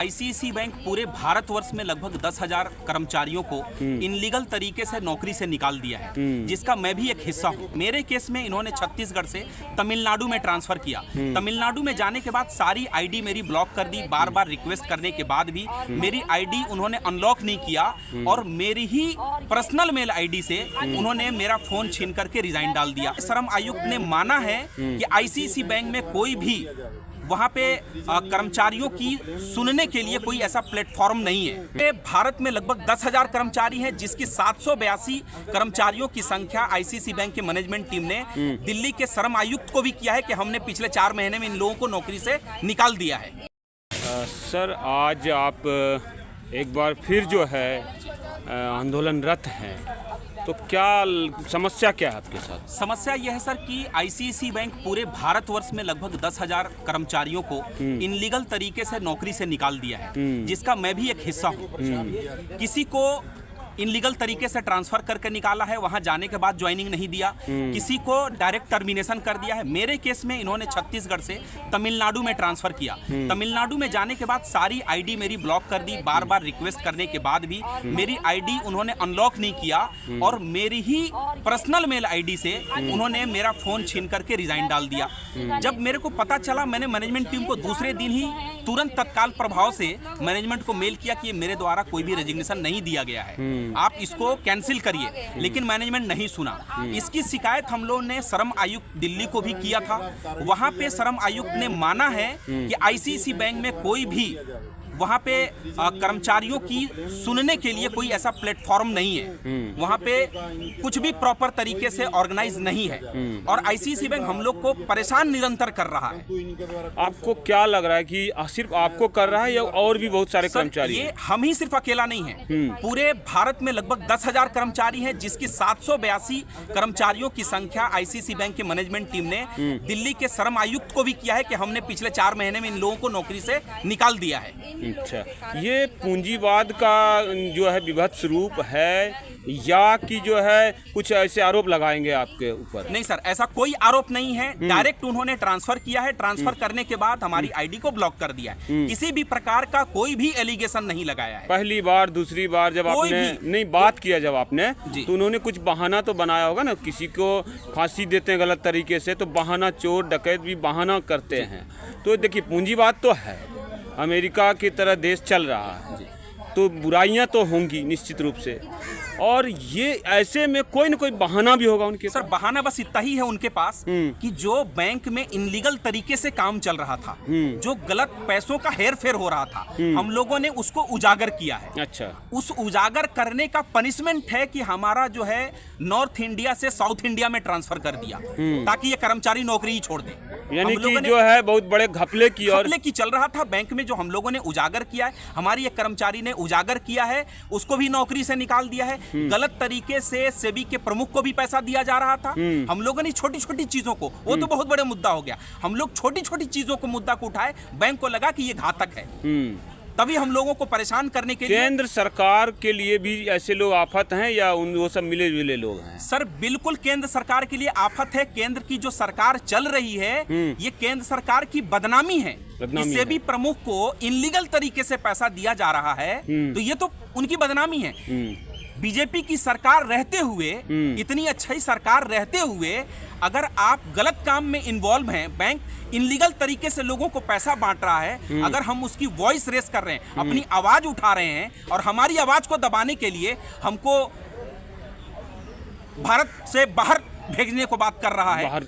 ICICI bank पूरे भारतवर्ष में लगभग 10,000 कर्मचारियों को इनलीगल तरीके से नौकरी से निकाल दिया है, जिसका मैं भी एक हिस्सा हूँ। मेरे केस में इन्होंने छत्तीसगढ़ से तमिलनाडु में ट्रांसफर किया। तमिलनाडु में जाने के बाद सारी आईडी मेरी ब्लॉक कर दी। बार बार रिक्वेस्ट करने के बाद भी मेरी आईडी उन्होंने अनलॉक नहीं किया और मेरी ही पर्सनल मेल आईडी से उन्होंने मेरा फोन छीन करके रिजाइन डाल दिया। श्रम आयुक्त ने माना है कि आईसीआईसीआई बैंक में कोई भी वहाँ पे कर्मचारियों की सुनने के लिए कोई ऐसा प्लेटफॉर्म नहीं है। भारत में लगभग 10,000 कर्मचारी हैं, जिसकी 782 कर्मचारियों की संख्या आईसीआईसीआई बैंक के मैनेजमेंट टीम ने दिल्ली के श्रम आयुक्त को भी किया है कि हमने पिछले 4 महीने में इन लोगों को नौकरी से निकाल दिया है। सर, आज आप एक बार फिर जो है आंदोलनरत हैं, तो क्या समस्या क्या है आपके साथ? समस्या यह है सर कि आईसीआईसीआई बैंक पूरे भारतवर्ष में लगभग 10,000 कर्मचारियों को इनलीगल तरीके से नौकरी से निकाल दिया है, जिसका मैं भी एक हिस्सा हूँ। किसी को इनलीगल तरीके से ट्रांसफर करके निकाला है, वहां जाने के बाद ज्वाइनिंग नहीं दिया, किसी को डायरेक्ट टर्मिनेशन कर दिया है। मेरे केस में इन्होंने छत्तीसगढ़ से तमिलनाडु में ट्रांसफर किया। तमिलनाडु में जाने के बाद सारी आईडी मेरी ब्लॉक कर दी। बार बार रिक्वेस्ट करने के बाद भी मेरी आईडी उन्होंने अनलॉक नहीं किया और मेरी ही पर्सनल मेल आईडी से उन्होंने मेरा फोन छीन करके रिजाइन डाल दिया। जब मेरे को पता चला, मैंने मैनेजमेंट टीम को दूसरे दिन ही तुरंत तत्काल प्रभाव से मैनेजमेंट को मेल किया कि मेरे द्वारा कोई भी रेजिग्नेशन नहीं दिया गया है, आप इसको कैंसिल करिए। लेकिन मैनेजमेंट नहीं सुना। इसकी शिकायत हम लोगों ने श्रम आयुक्त दिल्ली को भी किया था। वहां पे श्रम आयुक्त ने माना है कि आईसीआईसीआई बैंक में कोई भी वहाँ पे कर्मचारियों की सुनने के लिए कोई ऐसा प्लेटफॉर्म नहीं है। वहाँ पे कुछ भी प्रॉपर तरीके से ऑर्गेनाइज नहीं है और आईसीआईसीआई बैंक हम लोग को परेशान निरंतर कर रहा है। आपको क्या लग रहा है कि सिर्फ आपको कर रहा है या और भी बहुत सारे कर्मचारी? ये हम ही सिर्फ अकेला नहीं है। पूरे भारत में लगभग 10,000 कर्मचारी हैं, जिसकी 782 कर्मचारियों की संख्या आईसीआईसीआई बैंक के मैनेजमेंट टीम ने दिल्ली के श्रम आयुक्त को भी किया है कि हमने पिछले 4 महीने में इन लोगों को नौकरी से निकाल दिया है। अच्छा, ये पूंजीवाद का जो है विभत्स रूप है या कि जो है कुछ ऐसे आरोप लगाएंगे आपके ऊपर? नहीं सर, ऐसा कोई आरोप नहीं है। डायरेक्ट उन्होंने ट्रांसफर किया है। ट्रांसफर करने के बाद हमारी आईडी को ब्लॉक कर दिया है। किसी भी प्रकार का कोई भी एलिगेशन नहीं लगाया है। पहली बार, दूसरी बार जब आपने नहीं बात किया, जब आपने तो उन्होंने कुछ बहाना तो बनाया होगा ना। किसी को फांसी देते हैं गलत तरीके से तो बहाना, चोर डकैत भी बहाना करते हैं। तो देखिए, पूंजीवाद तो है, अमेरिका की तरह देश चल रहा है, तो बुराइयां तो होंगी निश्चित रूप से। और ये ऐसे में कोई न कोई बहाना भी होगा उनके सर। बहाना बस इतना ही है उनके पास कि जो बैंक में इनलीगल तरीके से काम चल रहा था, जो गलत पैसों का हेर फेर हो रहा था, हम लोगों ने उसको उजागर किया है। अच्छा, उस उजागर करने का पनिशमेंट है कि हमारा जो है नॉर्थ इंडिया से साउथ इंडिया में ट्रांसफर कर दिया, ताकि ये कर्मचारी नौकरी ही छोड़ दे। यानी कि जो है बहुत बड़े घपले की चल रहा था बैंक में, जो हम लोगों ने उजागर किया है। हमारी एक कर्मचारी ने उजागर किया है, उसको भी नौकरी से निकाल दिया है। गलत तरीके से सेबी के प्रमुख को भी पैसा दिया जा रहा था। हम लोगों ने छोटी छोटी चीजों को, वो तो बहुत बड़े मुद्दा हो गया, हम लोग छोटी छोटी चीजों को मुद्दा को उठाए। बैंक को लगा कि ये घातक है, तभी हम लोगों को परेशान करने के लिए। केंद्र सरकार के लिए भी ऐसे लोग आफत हैं या वो सब मिले जुले लोग हैं? सर, बिल्कुल केंद्र सरकार के लिए आफत है। केंद्र की जो सरकार चल रही है, ये केंद्र सरकार की बदनामी है। इससे भी प्रमुख को इनलीगल तरीके से पैसा दिया जा रहा है, तो ये तो उनकी बदनामी है। बीजेपी की सरकार रहते हुए, इतनी अच्छी सरकार रहते हुए, अगर आप गलत काम में इन्वॉल्व हैं, बैंक इनलीगल तरीके से लोगों को पैसा बांट रहा है, अगर हम उसकी वॉइस रेस कर रहे हैं, अपनी आवाज उठा रहे हैं और हमारी आवाज को दबाने के लिए हमको भारत से बाहर भेजने को बात कर रहा है,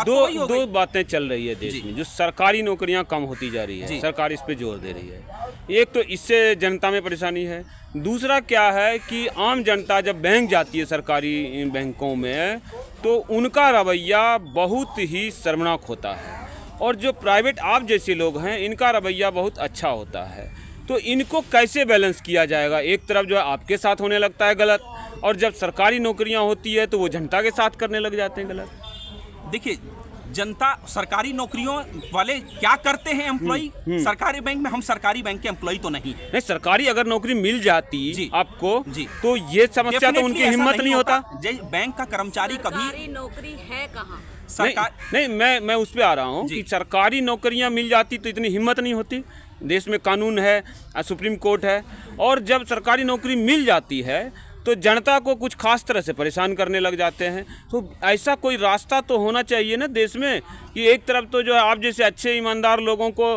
दो बातें चल रही है देश में। जो सरकारी नौकरियां कम होती जा रही है, सरकार इस पे जोर दे रही है। एक तो इससे जनता में परेशानी है। दूसरा क्या है कि आम जनता जब बैंक जाती है सरकारी बैंकों में, तो उनका रवैया बहुत ही शर्मनाक होता है, और जो प्राइवेट आप जैसे लोग हैं, इनका रवैया बहुत अच्छा होता है। तो इनको कैसे बैलेंस किया जाएगा? एक तरफ जो है आपके साथ होने लगता है गलत, और जब सरकारी नौकरियां होती है तो वो जनता के साथ करने लग जाते हैं गलत। देखिए, जनता सरकारी नौकरियों वाले क्या करते हैं एम्प्लॉई सरकारी बैंक में? हम सरकारी बैंक के एम्प्लॉई तो नहीं। सरकारी अगर नौकरी मिल जाती आपको तो ये समस्या तो उनकी हिम्मत नहीं होता। बैंक का कर्मचारी कभी नौकरी है कहाँ? नहीं, मैं उस पे आ रहा हूँ कि सरकारी नौकरियां मिल जाती तो इतनी हिम्मत नहीं होती। देश में कानून है, सुप्रीम कोर्ट है, और जब सरकारी नौकरी मिल जाती है तो जनता को कुछ खास तरह से परेशान करने लग जाते हैं। तो ऐसा कोई रास्ता तो होना चाहिए ना देश में कि एक तरफ तो जो है आप जैसे अच्छे ईमानदार लोगों को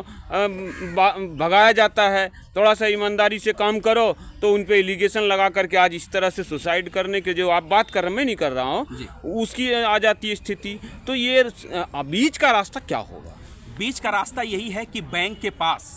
भगाया जाता है, थोड़ा सा ईमानदारी से काम करो तो उन पे एलिगेशन लगा करके आज इस तरह से सुसाइड करने के जो आप बात कर रहे हैं, मैं नहीं कर रहा हूँ, उसकी आ जाती है स्थिति। तो ये बीच का रास्ता क्या होगा? बीच का रास्ता यही है कि बैंक के पास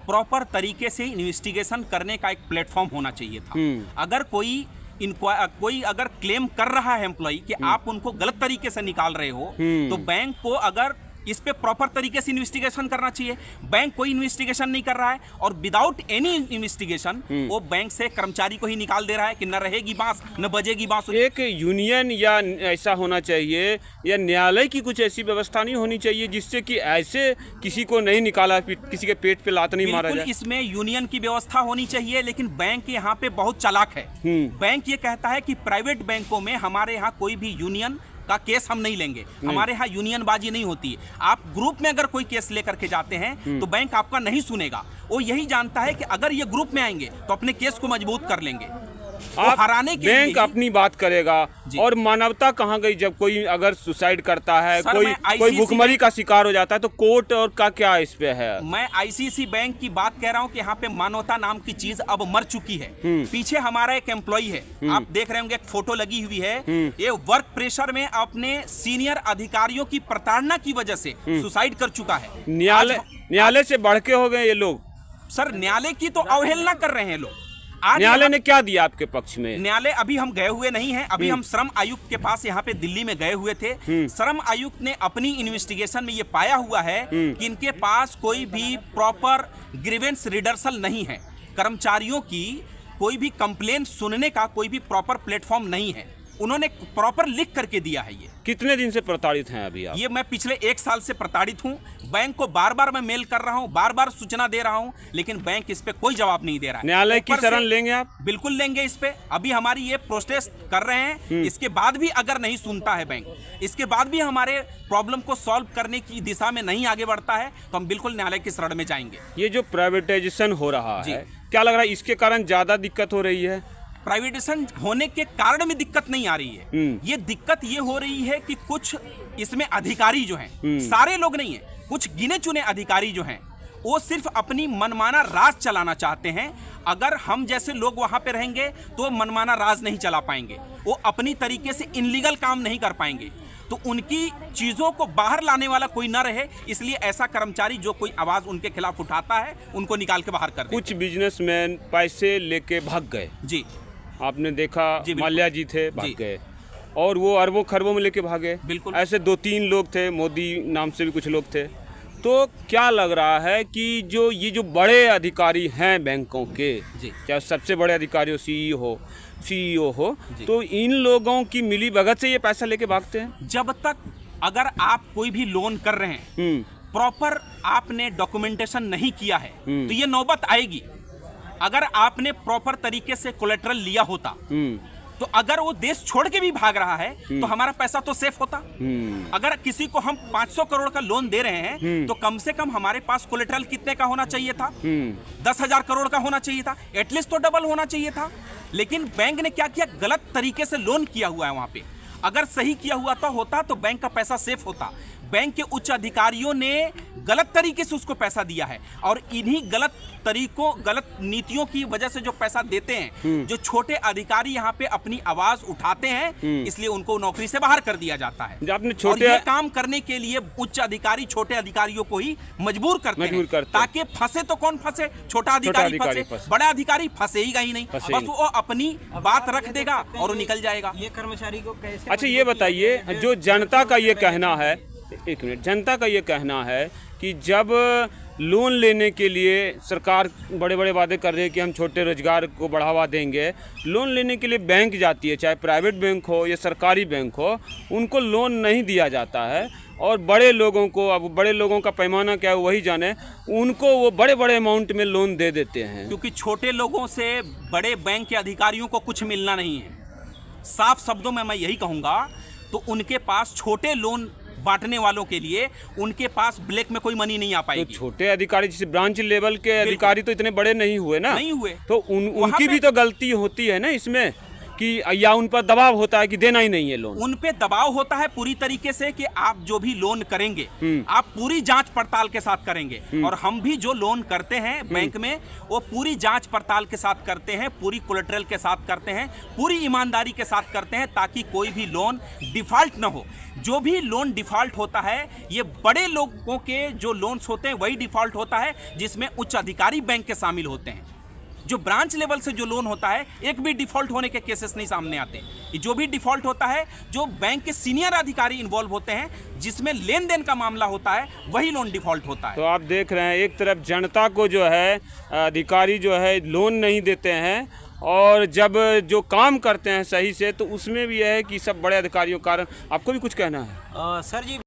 प्रॉपर तरीके से इन्वेस्टिगेशन करने का एक प्लेटफॉर्म होना चाहिए था। अगर कोई अगर क्लेम कर रहा है एम्प्लॉय कि आप उनको गलत तरीके से निकाल रहे हो, तो बैंक को अगर इस पे प्रॉपर तरीके से इन्वेस्टिगेशन करना चाहिए। बैंक कोई इन्वेस्टिगेशन नहीं कर रहा है और विदाउट एनी इन्वेस्टिगेशन वो बैंक से कर्मचारी को ही निकाल दे रहा है कि न रहेगी बांस न बजेगी बांस। एक यूनियन या ऐसा होना चाहिए या न्यायालय की कुछ ऐसी व्यवस्था नहीं होनी चाहिए जिससे कि ऐसे किसी को नहीं निकाला, किसी के पेट पे लात नहीं मारा जाए। इसमें यूनियन की व्यवस्था होनी चाहिए, लेकिन बैंक यहाँ पे बहुत चालाक है। बैंक ये कहता है कि प्राइवेट बैंकों में हमारे यहाँ कोई भी यूनियन का केस हम नहीं लेंगे, हमारे यहाँ यूनियन बाजी नहीं होती है। आप ग्रुप में अगर कोई केस लेकर के जाते हैं तो बैंक आपका नहीं सुनेगा। वो यही जानता है कि अगर ये ग्रुप में आएंगे तो अपने केस को मजबूत कर लेंगे। आप हराने के बैंक अपनी बात करेगा और मानवता कहाँ गई? जब कोई अगर सुसाइड करता है, कोई भुखमरी का शिकार हो जाता है, तो कोर्ट और का क्या इस पे है? मैं आईसीसी बैंक की बात कह रहा हूँ कि यहाँ पे मानवता नाम की चीज अब मर चुकी है। पीछे हमारा एक एम्प्लॉय है, आप देख रहे होंगे, एक फोटो लगी हुई है। ये वर्क प्रेशर में अपने सीनियर अधिकारियों की प्रताड़ना की वजह से सुसाइड कर चुका है। न्यायालय से बढ़ के हो गए ये लोग। सर, न्यायालय की तो अवहेलना कर रहे हैं लोग। न्यायालय ने क्या दिया आपके पक्ष में? न्यायालय अभी हम गए हुए नहीं हैं, अभी हम श्रम आयुक्त के पास यहाँ पे दिल्ली में गए हुए थे। श्रम आयुक्त ने अपनी इन्वेस्टिगेशन में ये पाया हुआ है कि इनके पास कोई भी प्रॉपर ग्रीवेंस रिडर्सल नहीं है। कर्मचारियों की कोई भी कंप्लेंट सुनने का कोई भी प्रॉपर प्लेटफॉर्म नहीं है। उन्होंने प्रॉपर लिख करके दिया है। ये कितने दिन से प्रताड़ित हैं अभी आप? ये मैं पिछले 1 साल से प्रताड़ित हूँ। बैंक को बार बार मैं मेल कर रहा हूँ, बार बार सूचना दे रहा हूँ, लेकिन बैंक इस पे कोई जवाब नहीं दे रहा है। न्यायालय की शरण लेंगे आप? बिल्कुल लेंगे। इस पे अभी हमारी ये प्रोटेस्ट कर रहे हैं। इसके बाद भी अगर नहीं सुनता है बैंक, इसके बाद भी हमारे प्रॉब्लम को सॉल्व करने की दिशा में नहीं आगे बढ़ता है, तो हम बिल्कुल न्यायालय की शरण में जाएंगे। ये जो प्राइवेटाइजेशन हो रहा है, क्या लग रहा है इसके कारण ज्यादा दिक्कत हो रही है? प्राइवेटाइजेशन होने के कारण में दिक्कत नहीं आ रही है। ये दिक्कत ये हो रही है कि कुछ इसमें अधिकारी जो हैं, सारे लोग नहीं है, कुछ गिने चुने अधिकारी जो हैं, वो सिर्फ अपनी मनमाना राज चलाना चाहते हैं। अगर हम जैसे लोग वहां पे रहेंगे तो मनमाना राज नहीं चला पाएंगे, वो अपनी तरीके से इनलीगल काम नहीं कर पाएंगे। तो उनकी चीजों को बाहर लाने वाला कोई ना रहे, इसलिए ऐसा कर्मचारी जो कोई आवाज उनके खिलाफ उठाता है उनको निकाल के बाहर कर दे। कुछ बिजनेसमैन पैसे लेके भाग गए। जी, आपने देखा, माल्या जी थे, भाग गए, और वो अरबों खरबों में लेके भागे। बिल्कुल ऐसे 2-3 लोग थे, मोदी नाम से भी कुछ लोग थे। तो क्या लग रहा है कि ये जो बड़े अधिकारी हैं बैंकों के, चाहे सबसे बड़े अधिकारी हो, सीईओ हो, तो इन लोगों की मिली भगत से ये पैसा लेके भागते हैं? जब तक अगर आप कोई भी लोन कर रहे हैं, प्रॉपर आपने डॉक्यूमेंटेशन नहीं किया है, तो ये नौबत आएगी। अगर आपने प्रॉपर तरीके से कोलेटरल लिया होता, तो अगर वो देश छोड़ के भी भाग रहा है तो हमारा पैसा तो सेफ होता। अगर किसी को हम 500 करोड़ का लोन दे रहे हैं तो कम से कम हमारे पास कोलेटरल कितने का होना चाहिए था? 10,000 करोड़ का होना चाहिए था, एटलीस्ट तो डबल होना चाहिए था। लेकिन बैंक ने क्या किया? गलत तरीके से लोन किया हुआ है वहां पे। अगर सही किया हुआ होता तो बैंक का पैसा सेफ होता। बैंक के उच्च अधिकारियों ने गलत तरीके से उसको पैसा दिया है, और इन्हीं गलत तरीकों, गलत नीतियों की वजह से जो पैसा देते हैं, जो छोटे अधिकारी यहाँ पे अपनी आवाज उठाते हैं, इसलिए उनको नौकरी से बाहर कर दिया जाता है। और ये काम करने के लिए उच्च अधिकारी छोटे अधिकारियों को ही मजबूर करते हैं, ताकि फंसे तो कौन फंसे? छोटा अधिकारी फंसे, बड़ा अधिकारी फंसेगा ही नहीं, बस वो अपनी बात रख देगा और वो निकल जाएगा। ये कर्मचारी को कैसे? अच्छा, ये बताइए, जो जनता का ये कहना है, एक मिनट, जनता का ये कहना है कि जब लोन लेने के लिए सरकार बड़े बड़े वादे कर रही है कि हम छोटे रोजगार को बढ़ावा देंगे, लोन लेने के लिए बैंक जाती है, चाहे प्राइवेट बैंक हो या सरकारी बैंक हो, उनको लोन नहीं दिया जाता है। और बड़े लोगों को, अब बड़े लोगों का पैमाना क्या है वही जाने, उनको वो बड़े बड़े अमाउंट में लोन दे देते हैं। क्योंकि छोटे लोगों से बड़े बैंक के अधिकारियों को कुछ मिलना नहीं है। साफ शब्दों में मैं यही कहूँगा, तो उनके पास छोटे लोन बांटने वालों के लिए उनके पास ब्लैक में कोई मनी नहीं आ तो पाएगी। छोटे अधिकारी जैसे ब्रांच लेवल के अधिकारी तो इतने बड़े नहीं हुए ना, नहीं हुए, तो उनकी भी तो गलती होती है ना इसमें, कि या उन पर दबाव होता है कि देना ही नहीं है लोन। उन पे दबाव होता है पूरी तरीके से कि आप जो भी लोन करेंगे आप पूरी जांच पड़ताल के साथ करेंगे, और हम भी जो लोन करते हैं बैंक में वो पूरी जांच पड़ताल के साथ करते हैं, पूरी कोलेटरल के साथ करते हैं, पूरी ईमानदारी के साथ करते हैं, ताकि कोई भी लोन डिफॉल्ट ना हो। जो भी लोन डिफॉल्ट होता है ये बड़े लोगों के जो लोन्स होते हैं वही डिफॉल्ट होता है, जिसमें उच्च अधिकारी बैंक के शामिल होते हैं। जो ब्रांच लेवल से जो लोन होता है एक भी डिफॉल्ट होने के केसेस नहीं सामने आते। ये जो भी डिफॉल्ट होता है जो बैंक के सीनियर अधिकारी इन्वॉल्व होते हैं, जिसमें लेन देन का मामला होता है, वही लोन डिफॉल्ट होता है। तो आप देख रहे हैं एक तरफ जनता को जो है अधिकारी जो है लोन नहीं देते हैं, और जब जो काम करते हैं सही से तो उसमें भी यह है कि सब बड़े अधिकारियों के कारण। आपको भी कुछ कहना है? सर जी